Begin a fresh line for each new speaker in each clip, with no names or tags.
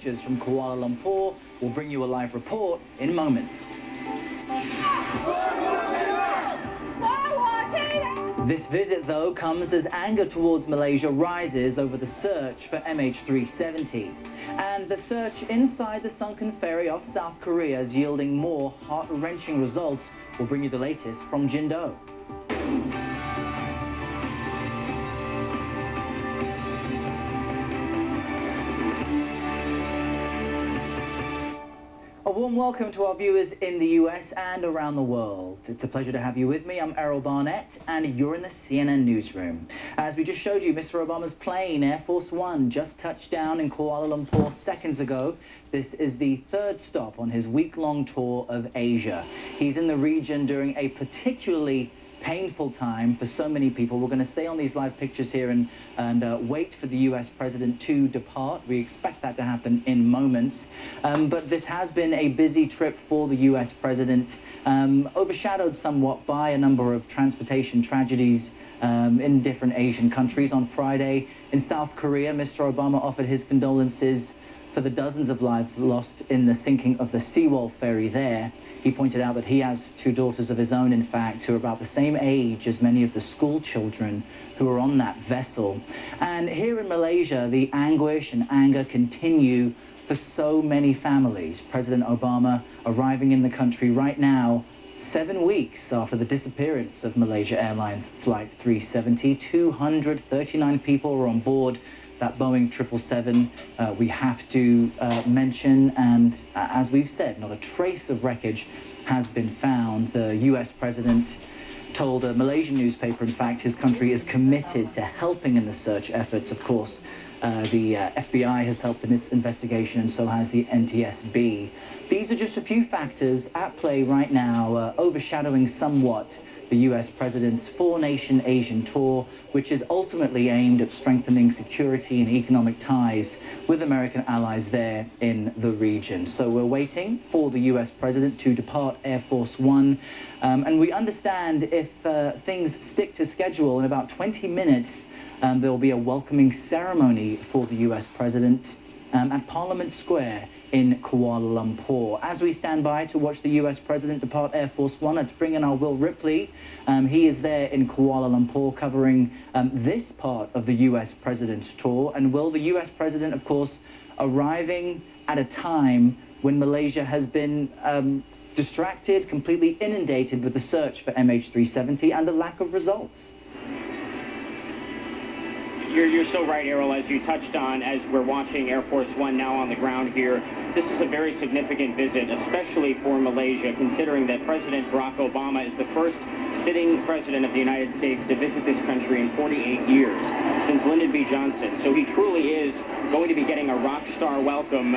From Kuala Lumpur, we'll bring you a live report in moments. This visit, though, comes as anger towards Malaysia rises over the search for MH370. And the search inside the sunken ferry off South Korea is yielding more heart-wrenching results. We'll bring you the latest from Jindo. A warm welcome to our viewers in the US and around the world. It's a pleasure to have you with me. I'm Errol Barnett, and you're in the CNN newsroom. As we just showed you, Mr. Obama's plane, Air Force One, just touched down in Kuala Lumpur seconds ago. This is the third stop on his week-long tour of Asia. He's in the region during a particularly painful time for so many people. We're going to stay on these live pictures here and wait for the US president to depart. We expect that to happen in moments. But this has been a busy trip for the US president, overshadowed somewhat by a number of transportation tragedies in different Asian countries. On Friday in South Korea, Mr. Obama offered his condolences for the dozens of lives lost in the sinking of the Seawall ferry there. He pointed out that he has two daughters of his own, in fact, who are about the same age as many of the school children who are on that vessel. And here in Malaysia, the anguish and anger continue for so many families. President Obama arriving in the country right now, 7 weeks after the disappearance of Malaysia Airlines Flight 370. 239 people were on board that Boeing 777, we have to mention, and as we've said, not a trace of wreckage has been found. The US president told a Malaysian newspaper, in fact, his country is committed to helping in the search efforts. Of course, the FBI has helped in its investigation, and so has the NTSB. These are just a few factors at play right now, overshadowing somewhat the US president's four-nation Asian tour, which is ultimately aimed at strengthening security and economic ties with American allies there in the region. So we're waiting for the US president to depart Air Force One, and we understand if things stick to schedule, in about 20 minutes there will be a welcoming ceremony for the US president at Parliament Square in Kuala Lumpur. As we stand by to watch the US president depart Air Force One, let's bring in our Will Ripley. He is there in Kuala Lumpur covering this part of the US president's tour. And Will, the US president, of course, arriving at a time when Malaysia has been distracted, completely inundated with the search for MH370 and the lack of results.
You're so right, Errol, as you touched on, as we're watching Air Force One now on the ground here. This is a very significant visit, especially for Malaysia, considering that President Barack Obama is the first sitting president of the United States to visit this country in 48 years, since Lyndon B. Johnson. So he truly is going to be getting a rock star welcome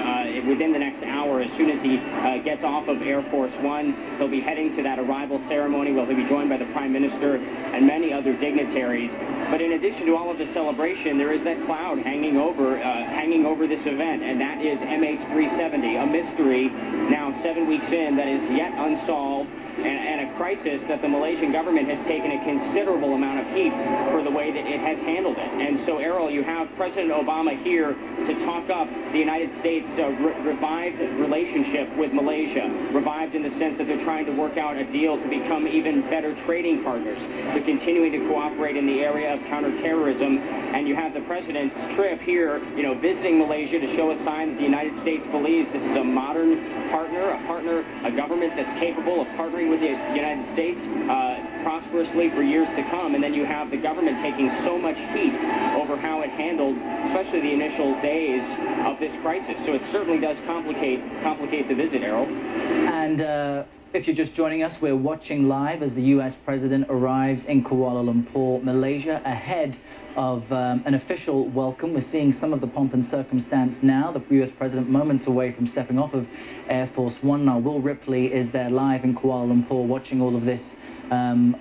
within the next hour. As soon as he gets off of Air Force One, he'll be heading to that arrival ceremony where he'll be joined by the Prime Minister and many other dignitaries. But in addition to all of the celebration, there is that cloud hanging over this event, and that is MH370, a mystery now 7 weeks in that is yet unsolved, and a crisis that the Malaysian government has taken a considerable amount of heat for the way that it has handled it. And so, Errol, you have President Obama here to talk up the United States' revived relationship with Malaysia, revived in the sense that they're trying to work out a deal to become even better trading partners. They're continuing to cooperate in the area of counterterrorism, and you have the president's trip here, visiting Malaysia to show a sign that the United States believes this is a modern partner, a government that's capable of partnering with the United States prosperously for years to come. And then you have the government taking so much heat over how it handled, especially the initial days of this crisis. So it certainly does complicate the visit, Errol.
And if you're just joining us, we're watching live as the US president arrives in Kuala Lumpur, Malaysia, ahead of an official welcome. We're seeing some of the pomp and circumstance now. The US president moments away from stepping off of Air Force One. Now, Will Ripley is there live in Kuala Lumpur watching all of this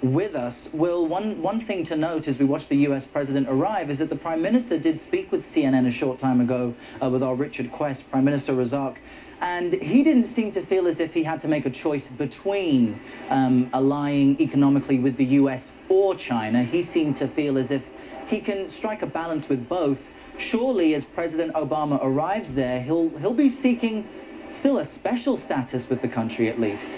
with us. Will, one thing to note as we watch the US president arrive is that the Prime Minister did speak with CNN a short time ago with our Richard Quest, Prime Minister Razak, and he didn't seem to feel as if he had to make a choice between allying economically with the US or China. He seemed to feel as if he can strike a balance with both, surely as President Obama arrives there, he'll be seeking still a special status with the country at least.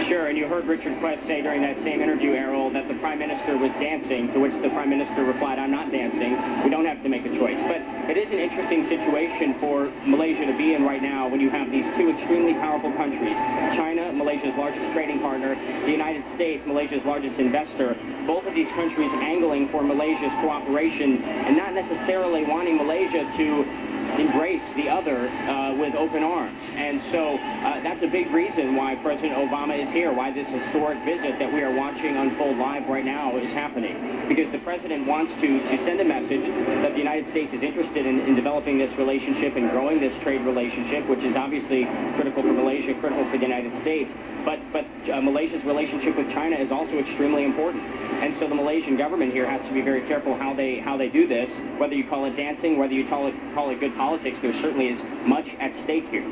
Sure, and you heard Richard Quest say during that same interview, Errol, that the Prime Minister was dancing, to which the Prime Minister replied, "I'm not dancing. We don't have to make a choice." But it is an interesting situation for Malaysia to be in right now when you have these two extremely powerful countries. China, Malaysia's largest trading partner, the United States, Malaysia's largest investor. Both of these countries angling for Malaysia's cooperation and not necessarily wanting Malaysia to embrace the other with open arms. And so that's a big reason why President Obama is here, why this historic visit that we are watching unfold live right now is happening. Because the president wants to send a message that the United States is interested in developing this relationship and growing this trade relationship, which is obviously critical for Malaysia, critical for the United States. But Malaysia's relationship with China is also extremely important. And so the Malaysian government here has to be very careful how they do this. Whether you call it dancing, whether you call it good politics, there certainly is much at stake here.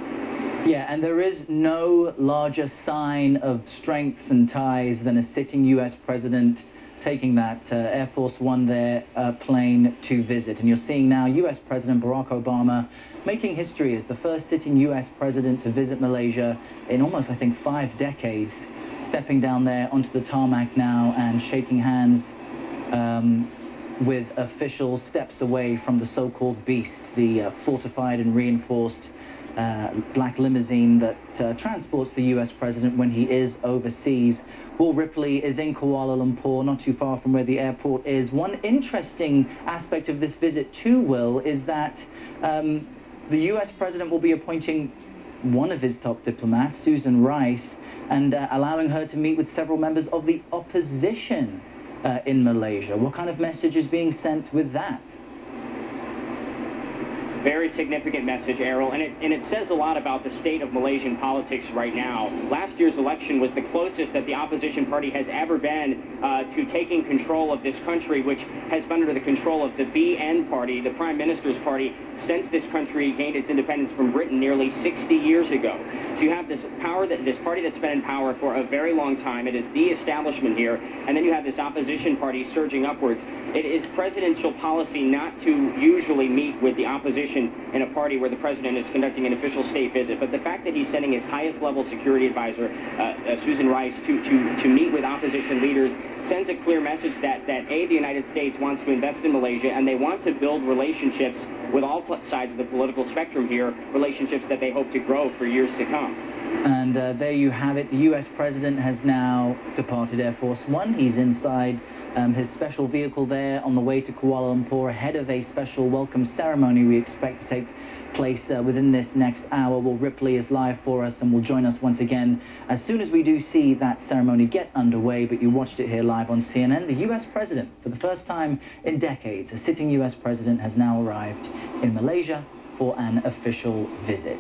Yeah, and there is no larger sign of strengths and ties than a sitting U.S. president taking that Air Force One there plane to visit. And you're seeing now U.S. President Barack Obama making history as the first sitting U.S. president to visit Malaysia in almost, I think, 5 decades, stepping down there onto the tarmac now and shaking hands with officials steps away from the so-called beast, the fortified and reinforced black limousine that transports the U.S. president when he is overseas. Will Ripley is in Kuala Lumpur, not too far from where the airport is. One interesting aspect of this visit too, Will, is that the U.S. president will be appointing one of his top diplomats, Susan Rice, and allowing her to meet with several members of the opposition in Malaysia. What kind of message is being sent with that?
Very significant message, Errol, and it says a lot about the state of Malaysian politics right now. Last year's election was the closest that the opposition party has ever been to taking control of this country, which has been under the control of the BN party, the Prime Minister's party, since this country gained its independence from Britain nearly 60 years ago. So you have this party that's been in power for a very long time. It is the establishment here, and then you have this opposition party surging upwards. It is presidential policy not to usually meet with the opposition in a party where the president is conducting an official state visit, but the fact that he's sending his highest level security advisor, Susan Rice, to meet with opposition leaders sends a clear message that the United States wants to invest in Malaysia, and they want to build relationships with all sides of the political spectrum here, relationships that they hope to grow for years to come.
And there you have it. The U.S. president has now departed Air Force One. He's inside his special vehicle there on the way to Kuala Lumpur ahead of a special welcome ceremony we expect to take place within this next hour. Will Ripley is live for us and will join us once again as soon as we do see that ceremony get underway. But you watched it here live on CNN. The U.S. president, for the first time in decades, a sitting U.S. president has now arrived in Malaysia for an official visit.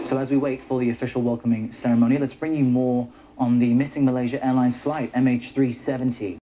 So as we wait for the official welcoming ceremony, let's bring you more on the missing Malaysia Airlines flight MH370.